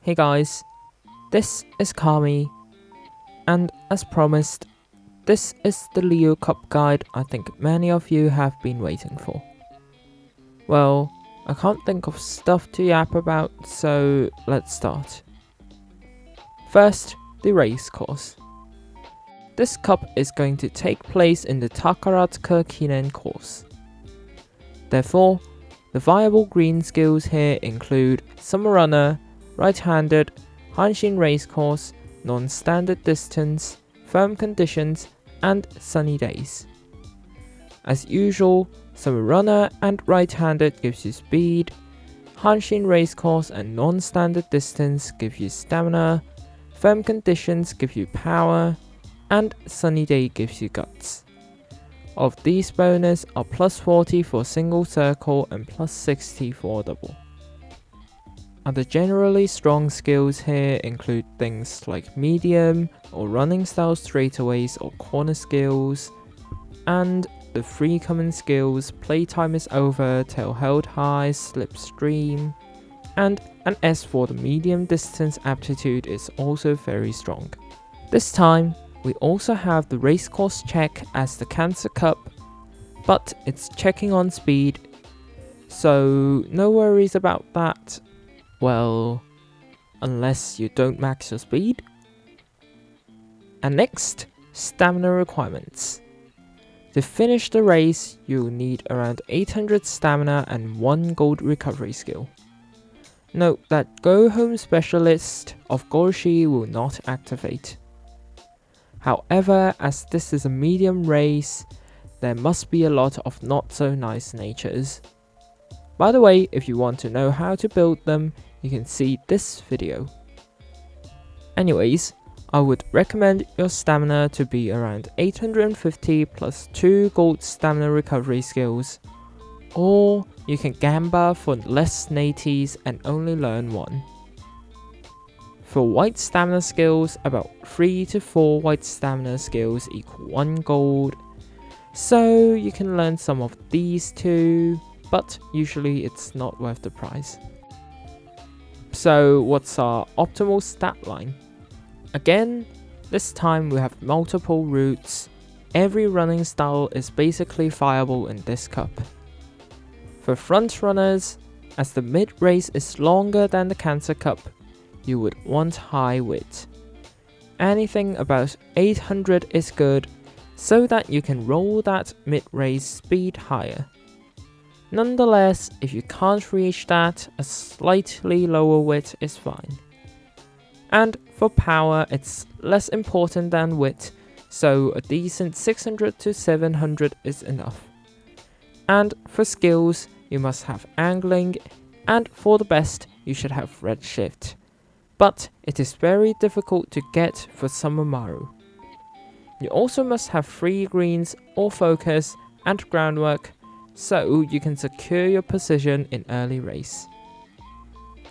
Hey guys, this is Kami, and as promised, this is the Leo Cup guide I think many of you have been waiting for. Well, I can't think of stuff to yap about, so let's start. First, the race course. This cup is going to take place in the Takaratsuka Kinen course. Therefore, the viable green skills here include Summer Runner, Right-handed, Hanshin Race Course, Non-Standard Distance, Firm Conditions, and Sunny Days. As usual, Summer Runner and Right-handed gives you speed, Hanshin Race Course and Non-Standard Distance give you stamina, Firm Conditions give you power, and Sunny Day gives you guts. Of these bonus are plus 40 for single circle and plus 60 for double. Other generally strong skills here include things like medium or running style straightaways or corner skills, and the 3 common skills playtime is over, tail held high, slipstream, and an S for the medium distance aptitude is also very strong. This time, we also have the race course check as the Cancer Cup, but it's checking on speed, so no worries about that. Well, unless you don't max your speed. And next, stamina requirements. To finish the race, you'll need around 800 stamina and 1 gold recovery skill. Note that Go Home Specialist of Gorshi will not activate. However, as this is a medium race, there must be a lot of not so nice natures. By the way, if you want to know how to build them, you can see this video. Anyways, I would recommend your stamina to be around 850 plus 2 gold stamina recovery skills, or you can gamba for less naties and only learn 1. For white stamina skills, about 3 to 4 white stamina skills equal 1 gold, so you can learn some of these too, but usually it's not worth the price. So what's our optimal stat line? Again, this time we have multiple routes. Every running style is basically viable in this cup. For front runners, as the mid race is longer than the Cancer Cup, you would want high wit. Anything about 800 is good, so that you can roll that mid race speed higher. Nonetheless, if you can't reach that, a slightly lower wit is fine. And for power, it's less important than wit, so a decent 600 to 700 is enough. And for skills, you must have angling, and for the best, you should have redshift. But it is very difficult to get for Sumamaru. You also must have 3 greens or focus and groundwork, so you can secure your position in early race.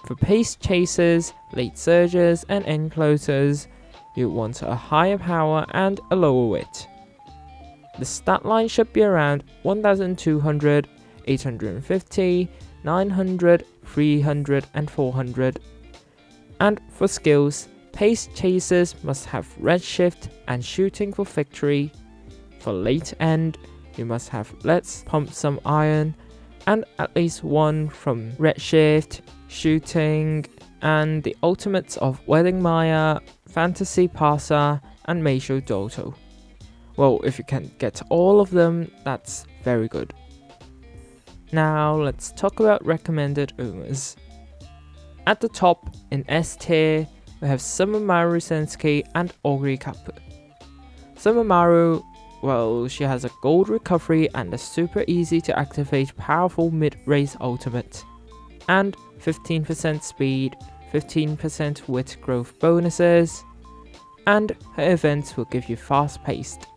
For pace chasers, late surgers and end closers, you want a higher power and a lower wit. The stat line should be around 1200, 850, 900, 300 and 400. And for skills, pace chasers must have redshift and shooting for victory. For late end, you must have let's pump some iron and at least 1 from redshift, shooting, and the ultimates of Wedding Maya, Fantasy Pasa, and Meisho Doto. Well, if you can get all of them, that's very good. Now let's talk about recommended Umas. At the top, in S tier, we have Sumamaru Sensei and Ogre Kapu. Sumamaru, well, she has a gold recovery and a super easy to activate powerful mid-race ultimate, and 15% speed, 15% wit growth bonuses, and her events will give you fast paced.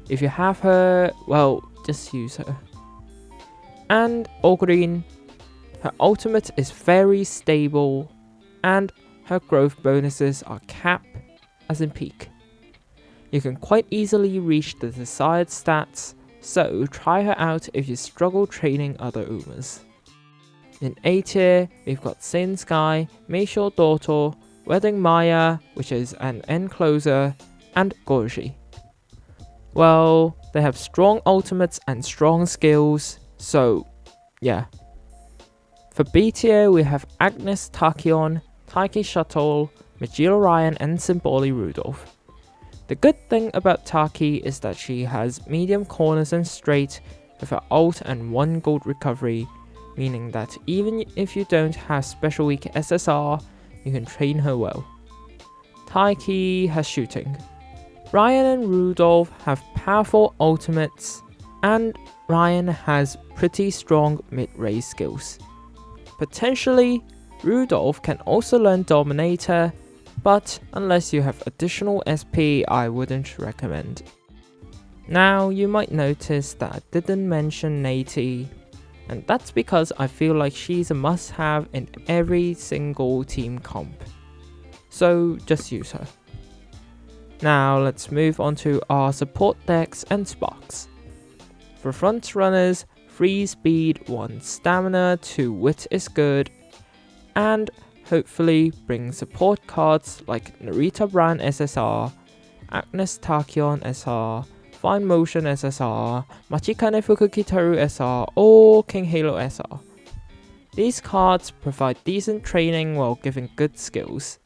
If you have her, well, just use her. And Ogrin, her ultimate is very stable, and her growth bonuses are cap, as in peak. You can quite easily reach the desired stats, so try her out if you struggle training other Umas. In A tier, we've got Sen Sky, Meisho Doto, Wedding Maya, which is an encloser, and Gorji. Well, they have strong ultimates and strong skills, so yeah. For B tier, we have Agnes Tachyon, Taiki Shuttle, Majila Ryan, and Symboli Rudolph. The good thing about Taki is that she has medium corners and straight with her ult and 1 gold recovery, meaning that even if you don't have special weak SSR, you can train her well. Taiki has shooting. Ryan and Rudolph have powerful ultimates, and Ryan has pretty strong mid-range skills. Potentially, Rudolph can also learn Dominator, but unless you have additional SP, I wouldn't recommend. Now, you might notice that I didn't mention Nati, and that's because I feel like she's a must-have in every single team comp. So just use her. Now let's move on to our support decks and sparks. For front runners, 3 speed, 1 stamina, 2 wit is good, and hopefully bring support cards like Narita Brand SSR, Agnes Tachyon SR, Fine Motion SSR, Machikane Fukukitaru SR, or King Halo SR. These cards provide decent training while giving good skills.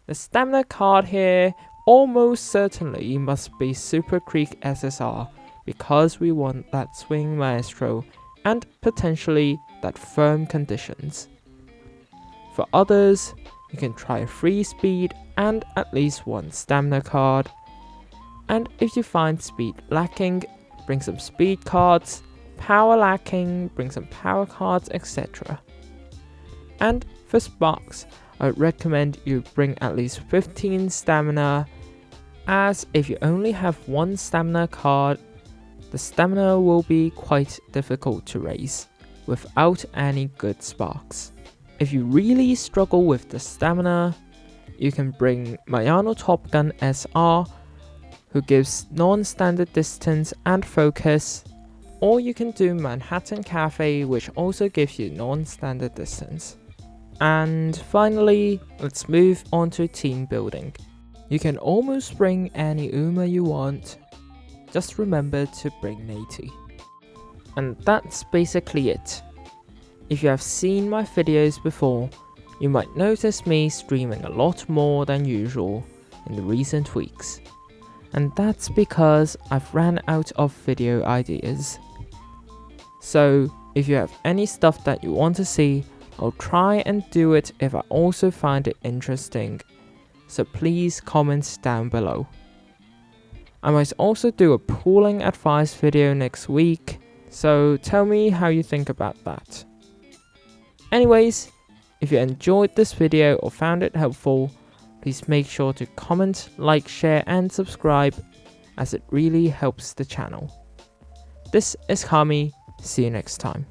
The stamina card here almost certainly must be Super Creek SSR because we want that swing maestro and potentially that firm conditions. For others, you can try 3 speed and at least 1 stamina card. And if you find speed lacking, bring some speed cards, power lacking, bring some power cards, etc. And for sparks, I would recommend you bring at least 15 stamina, as if you only have 1 stamina card, the stamina will be quite difficult to raise without any good sparks. If you really struggle with the stamina, you can bring Mayano Top Gun SR, who gives non-standard distance and focus, or you can do Manhattan Cafe, which also gives you non-standard distance. And finally, let's move on to team building. You can almost bring any Uma you want, just remember to bring Nati. And that's basically it. If you have seen my videos before, you might notice me streaming a lot more than usual in the recent weeks. And that's because I've ran out of video ideas. So if you have any stuff that you want to see, I'll try and do it if I also find it interesting. So please comment down below. I might also do a pooling advice video next week, so tell me how you think about that. Anyways, if you enjoyed this video or found it helpful, please make sure to comment, like, share and subscribe, as it really helps the channel. This is Kami, see you next time.